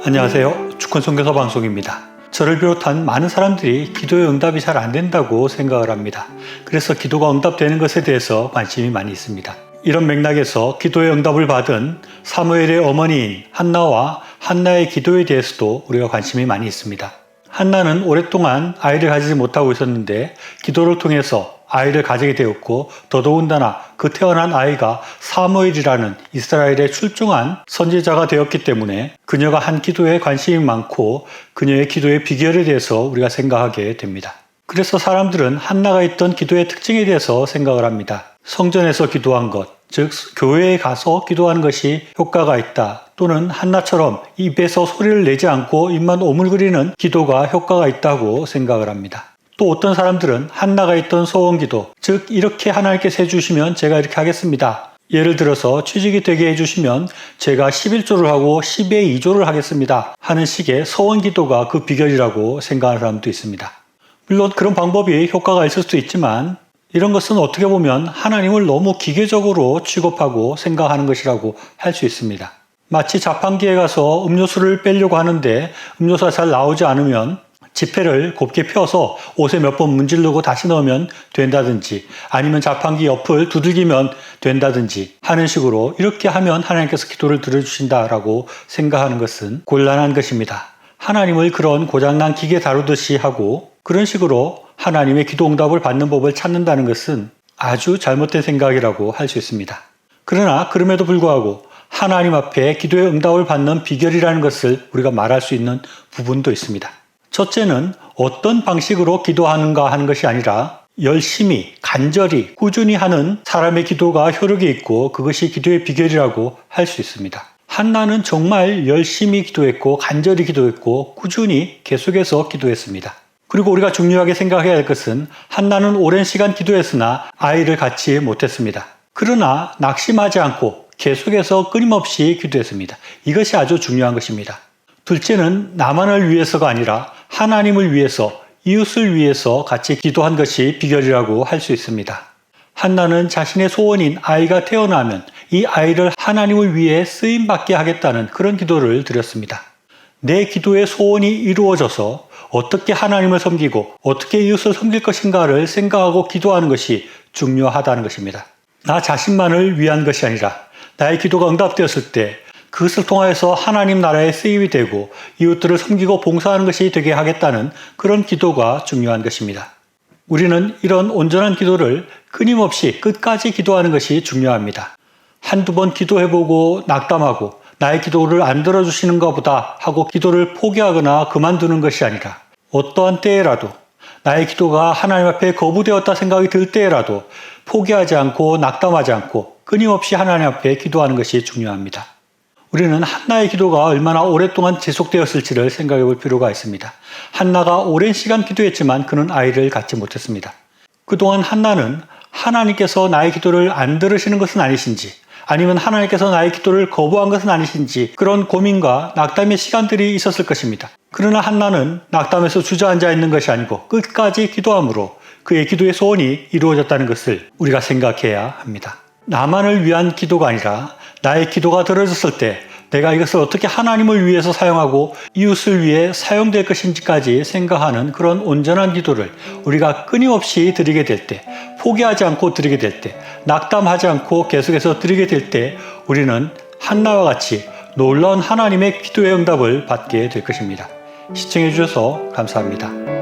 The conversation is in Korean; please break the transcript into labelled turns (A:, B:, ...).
A: 안녕하세요. 주권선교사 방송입니다. 저를 비롯한 많은 사람들이 기도의 응답이 잘 안 된다고 생각을 합니다. 그래서 기도가 응답되는 것에 대해서 관심이 많이 있습니다. 이런 맥락에서 기도의 응답을 받은 사무엘의 어머니인 한나와 한나의 기도에 대해서도 우리가 관심이 많이 있습니다. 한나는 오랫동안 아이를 가지지 못하고 있었는데 기도를 통해서 아이를 가지게 되었고, 더더군다나 그 태어난 아이가 사무엘이라는 이스라엘에 출중한 선지자가 되었기 때문에 그녀가 한 기도에 관심이 많고 그녀의 기도의 비결에 대해서 우리가 생각하게 됩니다. 그래서 사람들은 한나가 있던 기도의 특징에 대해서 생각을 합니다. 성전에서 기도한 것, 즉 교회에 가서 기도하는 것이 효과가 있다, 또는 한나처럼 입에서 소리를 내지 않고 입만 오물거리는 기도가 효과가 있다고 생각을 합니다. 또 어떤 사람들은 한나가 있던 소원기도, 즉 이렇게 하나님께서 해주시면 제가 이렇게 하겠습니다. 예를 들어서 취직이 되게 해주시면 제가 11조를 하고 10의 2조를 하겠습니다 하는 식의 소원기도가 그 비결이라고 생각하는 사람도 있습니다. 물론 그런 방법이 효과가 있을 수도 있지만, 이런 것은 어떻게 보면 하나님을 너무 기계적으로 취급하고 생각하는 것이라고 할 수 있습니다. 마치 자판기에 가서 음료수를 빼려고 하는데 음료수가 잘 나오지 않으면 지폐를 곱게 펴서 옷에 몇 번 문지르고 다시 넣으면 된다든지, 아니면 자판기 옆을 두들기면 된다든지 하는 식으로 이렇게 하면 하나님께서 기도를 들어주신다라고 생각하는 것은 곤란한 것입니다. 하나님을 그런 고장난 기계 다루듯이 하고 그런 식으로 하나님의 기도 응답을 받는 법을 찾는다는 것은 아주 잘못된 생각이라고 할 수 있습니다. 그러나 그럼에도 불구하고 하나님 앞에 기도의 응답을 받는 비결이라는 것을 우리가 말할 수 있는 부분도 있습니다. 첫째는 어떤 방식으로 기도하는가 하는 것이 아니라 열심히, 간절히, 꾸준히 하는 사람의 기도가 효력이 있고 그것이 기도의 비결이라고 할 수 있습니다. 한나는 정말 열심히 기도했고 간절히 기도했고 꾸준히 계속해서 기도했습니다. 그리고 우리가 중요하게 생각해야 할 것은 한나는 오랜 시간 기도했으나 아이를 갖지 못했습니다. 그러나 낙심하지 않고 계속해서 끊임없이 기도했습니다. 이것이 아주 중요한 것입니다. 둘째는 나만을 위해서가 아니라 하나님을 위해서, 이웃을 위해서 같이 기도한 것이 비결이라고 할 수 있습니다. 한나는 자신의 소원인 아이가 태어나면 이 아이를 하나님을 위해 쓰임받게 하겠다는 그런 기도를 드렸습니다. 내 기도의 소원이 이루어져서 어떻게 하나님을 섬기고 어떻게 이웃을 섬길 것인가를 생각하고 기도하는 것이 중요하다는 것입니다. 나 자신만을 위한 것이 아니라 나의 기도가 응답되었을 때 그것을 통하여서 하나님 나라에 쓰임이 되고 이웃들을 섬기고 봉사하는 것이 되게 하겠다는 그런 기도가 중요한 것입니다. 우리는 이런 온전한 기도를 끊임없이 끝까지 기도하는 것이 중요합니다. 한두 번 기도해보고 낙담하고 나의 기도를 안 들어주시는가 보다 하고 기도를 포기하거나 그만두는 것이 아니라 어떠한 때에라도 나의 기도가 하나님 앞에 거부되었다 생각이 들 때에라도 포기하지 않고 낙담하지 않고 끊임없이 하나님 앞에 기도하는 것이 중요합니다. 우리는 한나의 기도가 얼마나 오랫동안 지속되었을지를 생각해 볼 필요가 있습니다. 한나가 오랜 시간 기도했지만 그는 아이를 갖지 못했습니다. 그동안 한나는 하나님께서 나의 기도를 안 들으시는 것은 아니신지, 아니면 하나님께서 나의 기도를 거부한 것은 아니신지 그런 고민과 낙담의 시간들이 있었을 것입니다. 그러나 한나는 낙담에서 주저앉아 있는 것이 아니고 끝까지 기도함으로 그의 기도의 소원이 이루어졌다는 것을 우리가 생각해야 합니다. 나만을 위한 기도가 아니라 나의 기도가 들어졌을 때 내가 이것을 어떻게 하나님을 위해서 사용하고 이웃을 위해 사용될 것인지까지 생각하는 그런 온전한 기도를 우리가 끊임없이 드리게 될 때, 포기하지 않고 드리게 될 때, 낙담하지 않고 계속해서 드리게 될 때 우리는 한나와 같이 놀라운 하나님의 기도의 응답을 받게 될 것입니다. 시청해 주셔서 감사합니다.